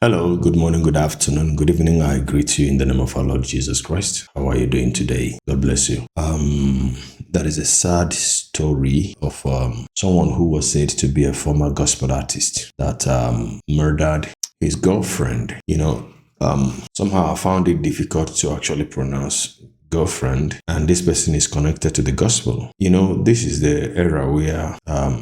Hello, good morning, good afternoon, good evening. I greet you in the name of our Lord Jesus Christ. How are you doing today? God bless you. That is a sad story of someone who was said to be a former gospel artist that murdered his girlfriend. Somehow I found it difficult to actually pronounce girlfriend, and this person is connected to the gospel. This is the era where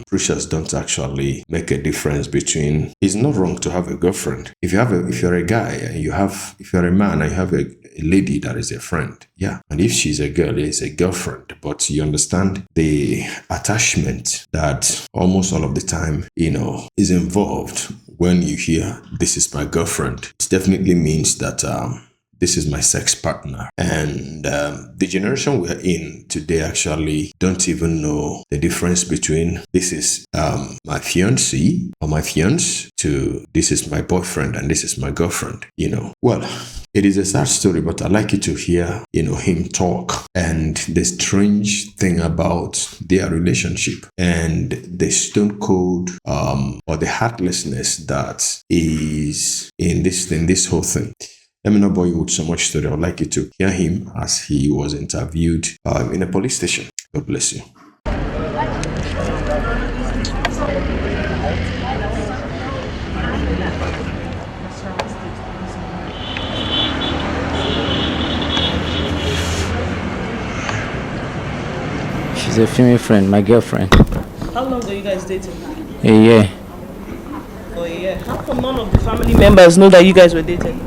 preachers don't actually make a difference between. It's not wrong to have a girlfriend. If you're a guy and if you're a man and you have a lady that is a friend, yeah, and if she's a girl, it's a girlfriend. But you understand the attachment that almost all of the time is involved when you hear this is my girlfriend. It definitely means that this is my sex partner. And the generation we're in today actually don't even know the difference between this is my fiancé or my fiance to this is my boyfriend and this is my girlfriend. Well, it is a sad story, but I like you to hear, him talk and the strange thing about their relationship and the stone cold or the heartlessness that is in this whole thing. Let me not bore you with so much story. I would like you to hear him as he was interviewed in a police station. God bless you. She's a female friend, my girlfriend. How long are you guys dating? A year. For a year. How come none of the family members know that you guys were dating?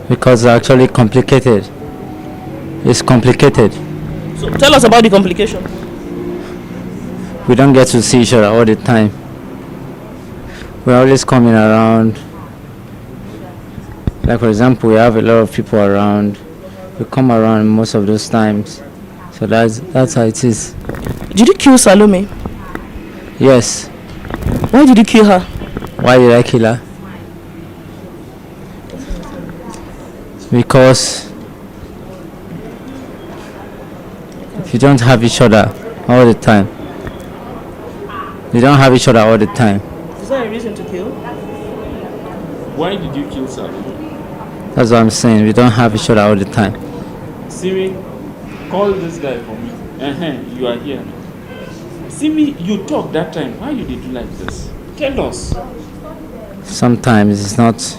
Because it's actually complicated. It's complicated. So tell us about the complication. We don't get to see each other all the time. We're always coming around. Like for example, we have a lot of people around. We come around most of those times. So that's how it is. Did you kill Salome? Yes. Why did you kill her? Why did I kill her? Because if you don't have each other all the time, you don't have each other all the time. Is there a reason to kill? Why did you kill Salome? That's what I'm saying. We don't have each other all the time. Simi, call this guy for me. You are here. Simi, you talked that time. Why you did like this? Tell us. Sometimes it's not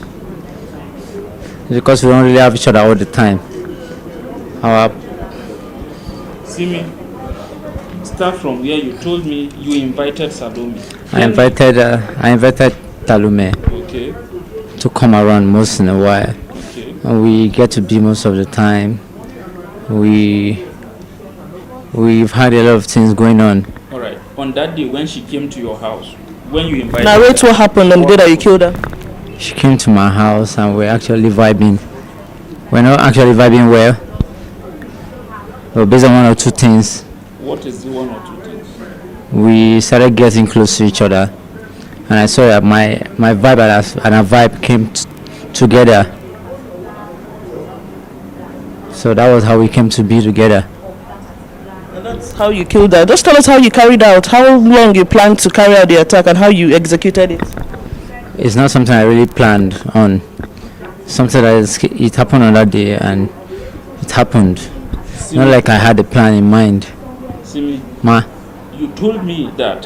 because we don't really have each other all the time. Simi, start from where you told me you invited Salome. I invited Talume Okay. to come around most in a while. Okay. And we get to be most of the time. We've had a lot of things going on. All right. On that day when she came to your house, when you invited Narrate her, what happened on the day that you killed her. She came to my house and we're actually vibing. We're not actually vibing well. But based on one or two things, what is the one or two things? we started getting close to each other. And I saw that my vibe and her vibe came together. So that was how we came to be together. And that's how you killed her. Just tell us how you carried out, how long you planned to carry out the attack and how you executed it. It's not something I really planned on. Something that it happened on that day and it happened. Simi, Not like I had a plan in mind. Simi, Ma, you told me that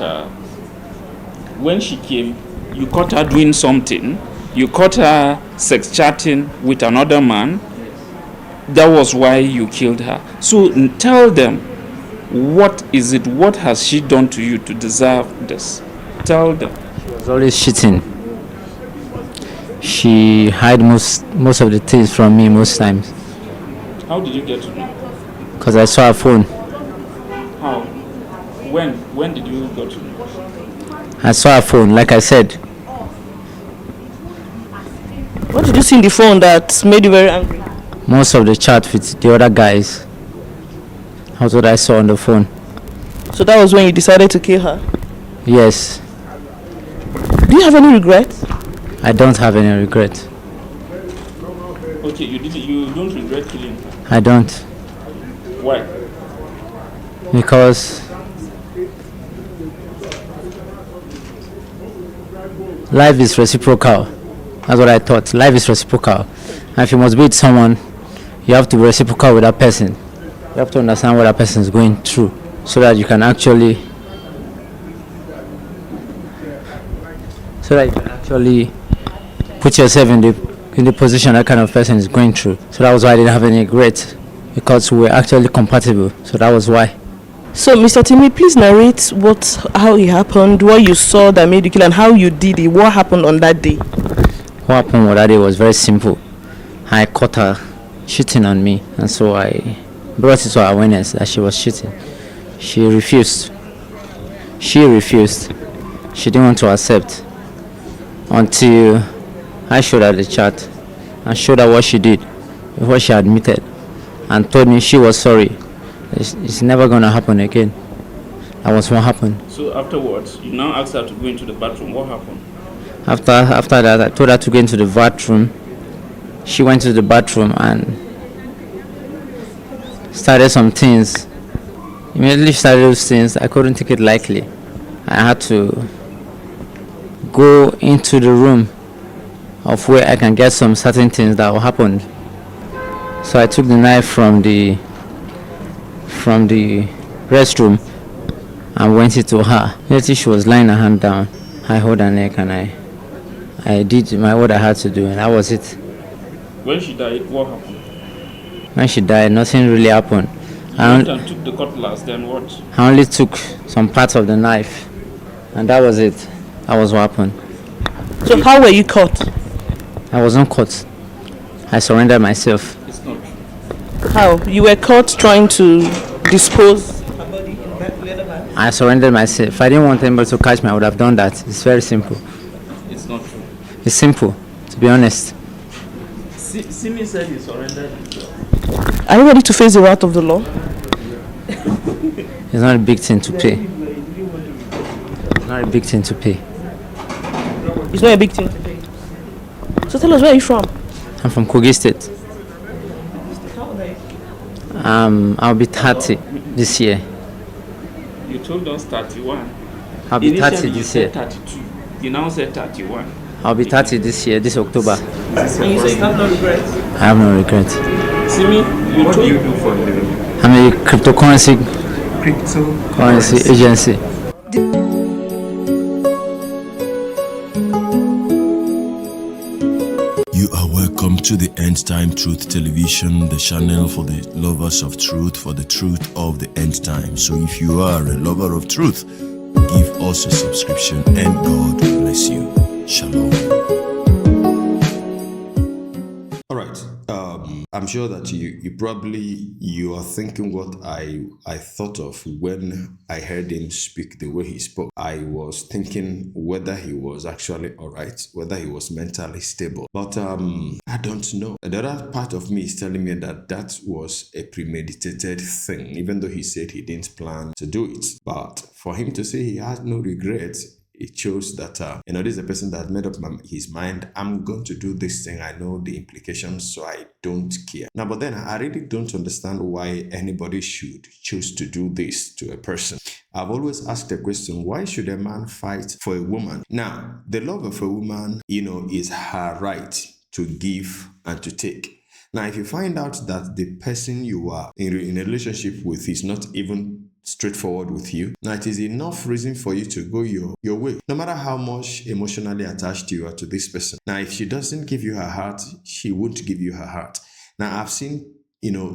when she came, you caught her doing something. You caught her sex chatting with another man. That was why you killed her. So tell them, what is it? What has she done to you to deserve this? Tell them. she was always cheating. She hid most of the things from me most times. How did you get to know? Because I saw her phone. How? When did you go to know? I saw her phone, like I said. What did you see in the phone that made you very angry? Most of the chat with the other guys. That's what I saw on the phone. So that was when you decided to kill her. Yes. Do you have any regrets? I don't have any regret. Okay, you don't regret killing her. I don't. Why? Because life is reciprocal. That's what I thought. Life is reciprocal. And if you must be with someone, you have to be reciprocal with that person. You have to understand what that person is going through so that you can actually put yourself in the position that kind of person is going through. So that was why I didn't have any regret, because we were actually compatible. So that was why. So, Mr. Timmy, please narrate how it happened, what you saw that made you kill, and how you did it. What happened on that day? What happened on that day was very simple. I caught her cheating on me, and so I brought it to her awareness that she was cheating. She refused. She didn't want to accept until I showed her the chat and showed her what she did before she admitted and told me she was sorry. It's never going to happen again. That was what happened. So afterwards, you now asked her to go into the bathroom. What happened? After that, I told her to go into the bathroom. She went to the bathroom and started some things. Immediately started those things, I couldn't take it lightly. I had to go into the room of where I can get some certain things that will happen. So I took the knife from the restroom and went into her. Immediately she was lying her hand down. I held her neck and I did what I had to do, and that was it. When she died, what happened? When she died, nothing really happened. You went and took the cutlass, then what? I only took some parts of the knife, and that was it. That was what happened. So how were you caught? I wasn't caught. I surrendered myself. It's not true. How? You were caught trying to dispose? I surrendered myself. I didn't want anybody to catch me. I would have done that. It's very simple. It's not true. It's simple, to be honest. Simi said he surrendered himself. Are you ready to face the wrath of the law? It's not a big thing to pay. It's not a big thing to pay. It's not a big thing to pay. So tell us, where are you from? I'm from Kogi State. I'll be 30 this year. You told us 31. I'll be 30 Initially, you this said year. 32. You now said 31. I'll be 30 this year, this October. And you say you have no regrets? I have no regret. Simi, What do you do for a living? I'm a cryptocurrency Cryptocurrency. agency. You are welcome to the End Time Truth Television, the channel for the lovers of truth, for the truth of the end time. So if you are a lover of truth, give us a subscription and God bless you. Shalom. All right. I'm sure that you are thinking what I thought of when I heard him speak the way he spoke. I was thinking whether he was actually all right, whether he was mentally stable. But I don't know. The other part of me is telling me that was a premeditated thing, even though he said he didn't plan to do it. But for him to say he has no regrets, it shows that, this is a person that made up his mind, I'm going to do this thing. I know the implications, so I don't care. Now, but then I really don't understand why anybody should choose to do this to a person. I've always asked the question, why should a man fight for a woman? Now, the love of a woman, is her right to give and to take. Now, if you find out that the person you are in a relationship with is not even straightforward with you, now it is enough reason for you to go your way, no matter how much emotionally attached you are to this person. Now, if she doesn't give you her heart, she won't give you her heart. Now, I've seen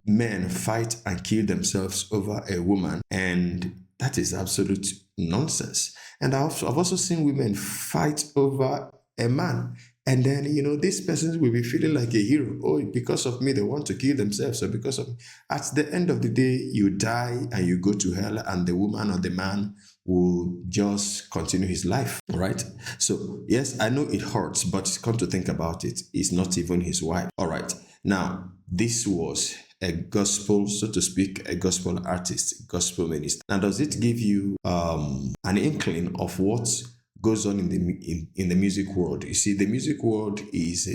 men fight and kill themselves over a woman, and that is absolute nonsense. And I've also seen women fight over a man, and then, this person will be feeling like a hero. Oh, because of me, they want to kill themselves. So because of me. At the end of the day, you die and you go to hell, and the woman or the man will just continue his life, right? So, yes, I know it hurts, but come to think about it, it's not even his wife. All right. Now, this was a gospel, so to speak, a gospel artist, gospel minister. Now, does it give you an inkling of what goes on in the music world? You see, the music world is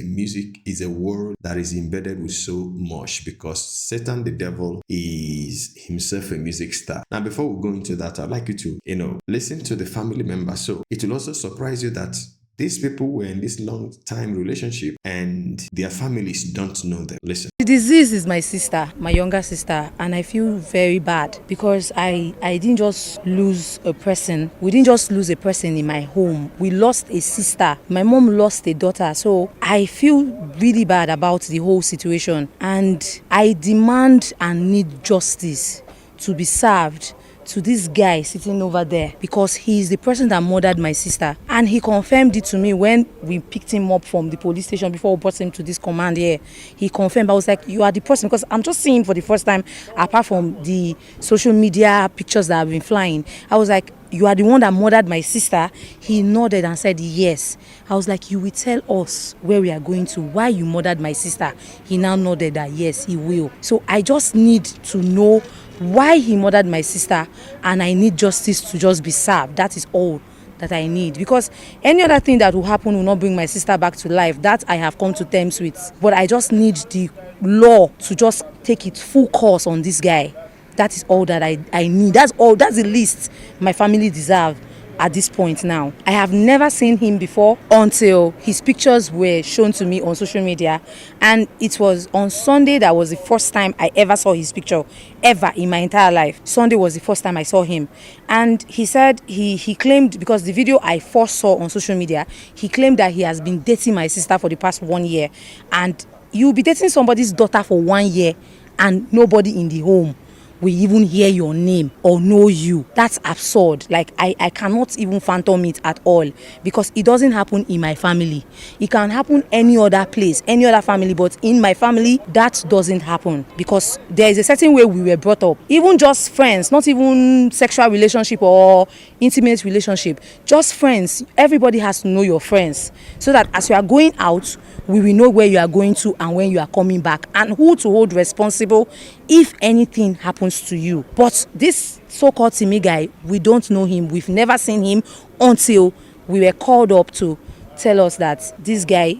a world that is embedded with so much, because Satan, the devil, is himself a music star. Now, before we go into that, I'd like you to listen to the family member. So it will also surprise you that These people were in this long time relationship and their families don't know them. Listen. The disease is my sister, my younger sister, and I feel very bad because I didn't just lose a person. We didn't just lose a person in my home. We lost a sister. My mom lost a daughter. So I feel really bad about the whole situation, and I demand and need justice to be served to this guy sitting over there, because he is the person that murdered my sister, and he confirmed it to me when we picked him up from the police station before we brought him to this command here. He confirmed. I was like, you are the person, because I'm just seeing him for the first time apart from the social media pictures that have been flying. I was like, you are the one that murdered my sister? He nodded and said yes. I was like, you will tell us where we are going to, why you murdered my sister? He now nodded that yes, he will. So I just need to know why he murdered my sister, and I need justice to just be served. That is all that I need, because any other thing that will happen will not bring my sister back to life. That I have come to terms with, but I just need the law to just take its full course on this guy. That is all that I need. That's all. That's the least my family deserve at this point now. I have never seen him before until his pictures were shown to me on social media, and it was on Sunday that was the first time I ever saw his picture, ever in my entire life. Sunday was the first time I saw him, and he said he claimed, because the video I first saw on social media, he claimed that he has been dating my sister for the past 1 year, and you'll be dating somebody's daughter for 1 year and nobody in the home will even hear your name or know you. That's absurd. Like, I cannot even fathom it at all, because it doesn't happen in my family. It can happen any other place, any other family, but in my family that doesn't happen, because there is a certain way we were brought up. Even just friends, not even sexual relationship or intimate relationship, just friends. Everybody has to know your friends, so that as you are going out, we will know where you are going to and when you are coming back, and who to hold responsible if anything happens to you. But this so-called Timi guy, we don't know him. We've never seen him until we were called up to tell us that this guy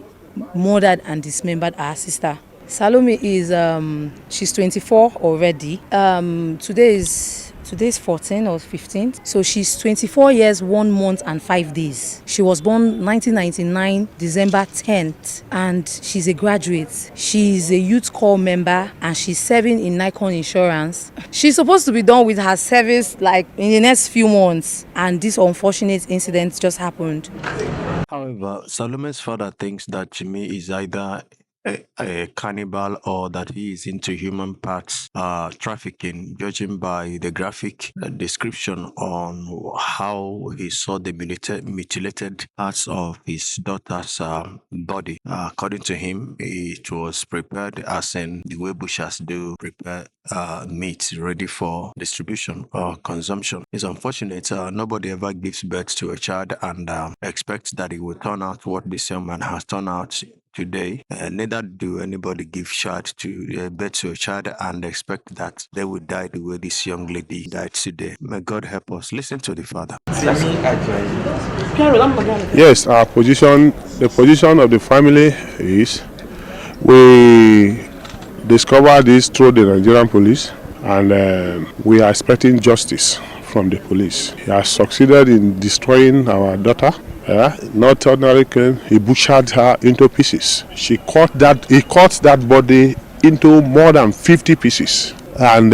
murdered and dismembered our sister. Salome is she's 24 already. Today is 14 or 15. So she's 24 years, 1 month and 5 days. She was born 1999, December 10th, and she's a graduate. She's a youth corps member, and she's serving in Nikon Insurance. She's supposed to be done with her service like in the next few months, and this unfortunate incident just happened. However, Salome's father thinks that Jimmy is either a cannibal or that he is into human parts trafficking, judging by the graphic description on how he saw the mutilated parts of his daughter's body. According to him, it was prepared as in the way butchers do prepare meat ready for distribution or consumption. It's unfortunate nobody ever gives birth to a child and expects that it will turn out what this young man has turned out today. Neither do anybody give birth to a child and expect that they will die the way this young lady died today. May God help us. Listen to the father. Yes, the position of the family is, we discovered this through the Nigerian police, and we are expecting justice from the police. He has succeeded in destroying our daughter. Not ordinary killing, he butchered her into pieces. He cut that body into more than 50 pieces. And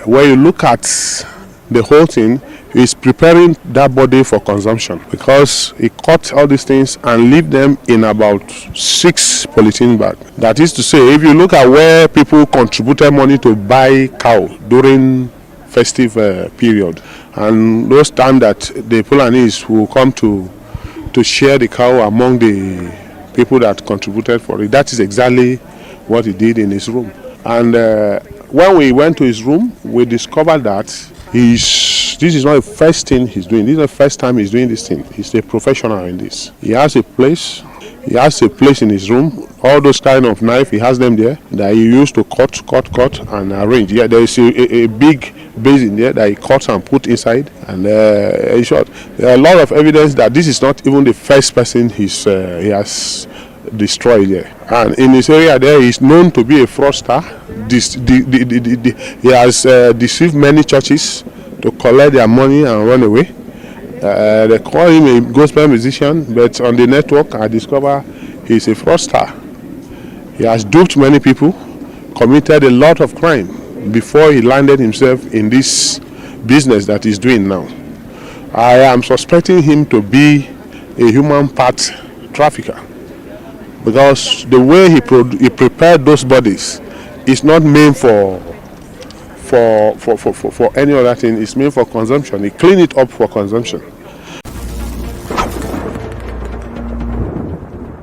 when you look at the whole thing, he's preparing that body for consumption, because he cut all these things and leave them in about 6 polythene bags. That is to say, if you look at where people contributed money to buy cow during festive period, and those times that the Fulanis will come to share the cow among the people that contributed for it, that is exactly what he did in his room. And when we went to his room, we discovered that this is not the first thing he's doing. This is not the first time he's doing this thing. He's a professional in this. He has a place in his room. All those kind of knife, he has them there that he used to cut and arrange. Yeah, there is a big basin there that he cuts and put inside. And in short, there are a lot of evidence that this is not even the first person he has destroyed there. And in this area there, he's known to be a fraudster. He has deceived many churches to collect their money and run away. They call him a gospel musician, but on the network I discover he's a fraudster. He has duped many people, committed a lot of crime before he landed himself in this business that he's doing now. I am suspecting him to be a human part trafficker, because the way he prepared those bodies is not meant for any other thing. It's meant for consumption. He cleaned it up for consumption.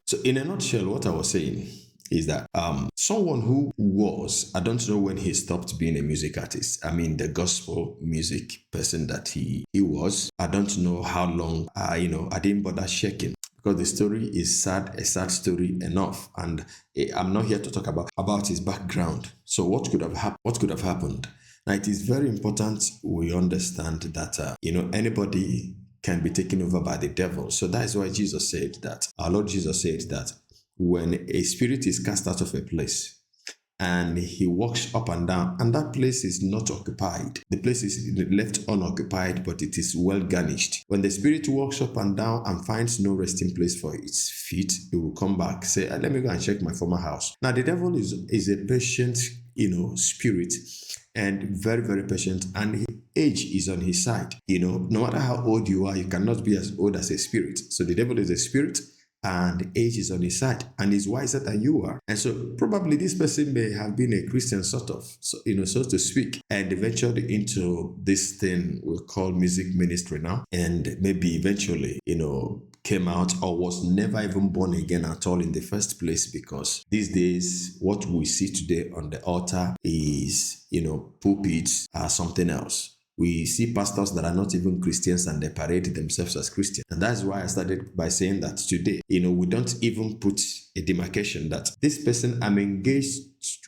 So in a nutshell, what I was saying is that someone who was, I don't know when he stopped being a music artist. I mean, the gospel music person that he was. I don't know how long. I didn't bother checking, because the story is sad, a sad story enough, and I'm not here to talk about his background. So what could have happened? Now, it is very important we understand that anybody can be taken over by the devil. So that is why Jesus said that, our Lord Jesus said that when a spirit is cast out of a place and he walks up and down, and that place is not occupied, the place is left unoccupied, but it is well garnished. When the spirit walks up and down and finds no resting place for its feet, it will come back, say, let me go and check my former house. Now, the devil is a patient, spirit, and very, very patient, and his age is on his side. No matter how old you are, you cannot be as old as a spirit. So the devil is a spirit, and age is on his side, and is wiser than you are. And so probably this person may have been a Christian sort of, so to speak, and ventured into this thing we call music ministry now, and maybe eventually, came out or was never even born again at all in the first place, because these days what we see today on the altar is, pulpits are something else. We see pastors that are not even Christians and they parade themselves as Christians. And that's why I started by saying that today, we don't even put a demarcation that this person, I'm engaged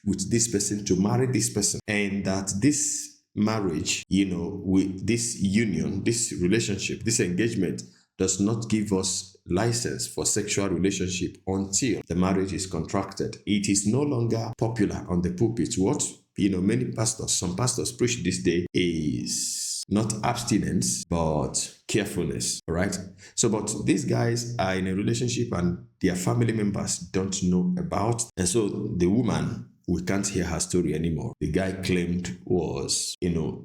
with this person to marry this person, and that this marriage, with this union, this relationship, this engagement does not give us license for sexual relationship until the marriage is contracted. It is no longer popular on the pulpit. What some pastors preach this day is not abstinence, but carefulness, right? So, but these guys are in a relationship and their family members don't know about. And so the woman, we can't hear her story anymore. The guy claimed was,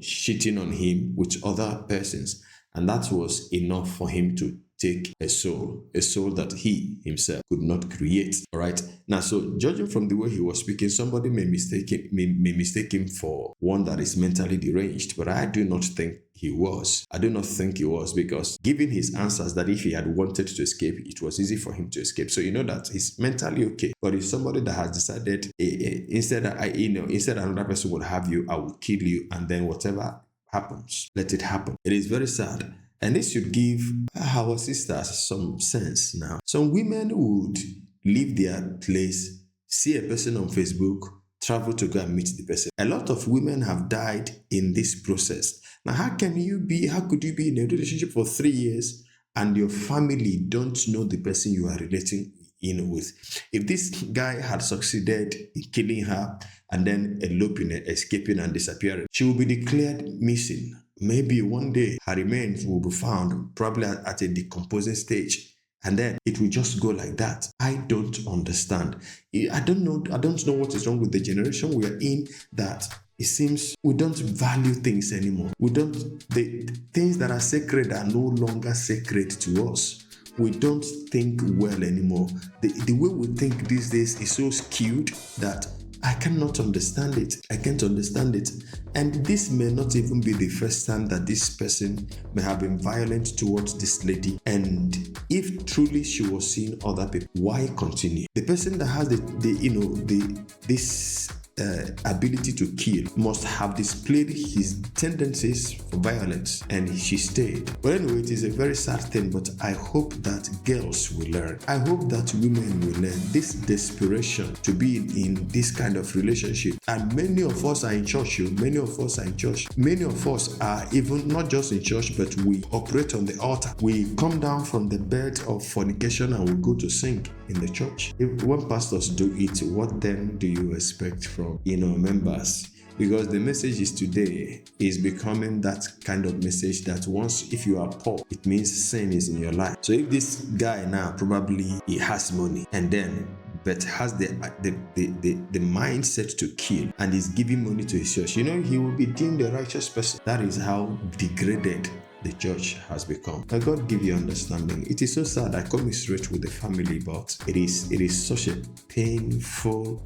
cheating on him with other persons. And that was enough for him to take a soul that he himself could not create. All right. Now, so judging from the way he was speaking, somebody may mistake him for one that is mentally deranged, but I do not think he was. I do not think he was, because given his answers that if he had wanted to escape, it was easy for him to escape. So that he's mentally okay. But if somebody that has decided, instead another person will have you, I will kill you, and then whatever happens, let it happen. It is very sad. And this should give our sisters some sense now. Some women would leave their place, see a person on Facebook, travel to go and meet the person. A lot of women have died in this process. Now, how could you be in a relationship for 3 years and your family don't know the person you are relating with? If this guy had succeeded in killing her and then eloping, escaping and disappearing, she will be declared missing. Maybe one day her remains will be found, probably at a decomposing stage, and then it will just go like that. I don't understand. I don't know what is wrong with the generation we are in, that it seems we don't value things anymore. The things that are sacred are no longer sacred to us. We don't think well anymore. The way we think these days is so skewed that I cannot understand it. I can't understand it. And this may not even be the first time that this person may have been violent towards this lady. And if truly she was seeing other people, why continue? The person that has this ability to kill must have displayed his tendencies for violence, and she stayed. But anyway, it is a very sad thing, but I hope that girls will learn. I hope that women will learn this desperation to be in this kind of relationship. And many of us are in church. Many of us are even not just in church, but we operate on the altar. We come down from the bed of fornication and we go to sing in the church. When pastors do it, what then do you expect from members? Because the message is today is becoming that kind of message that once if you are poor, it means sin is in your life. So if this guy now probably he has money and then but has the mindset to kill and is giving money to his church, he will be deemed a righteous person. That is how degraded the church has become. May God give you understanding. It is so sad. I commiserate with the family, but it is such a painful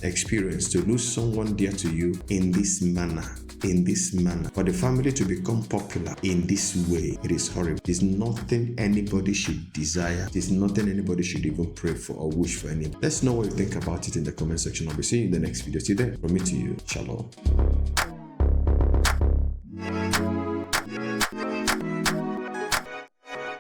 experience to lose someone dear to you in this manner. For the family to become popular in this way, it is horrible. It is nothing anybody should desire. It is nothing anybody should even pray for or wish for anybody. Let's know what you think about it in the comment section. I'll be seeing you in the next video. Till then, from me to you, shalom.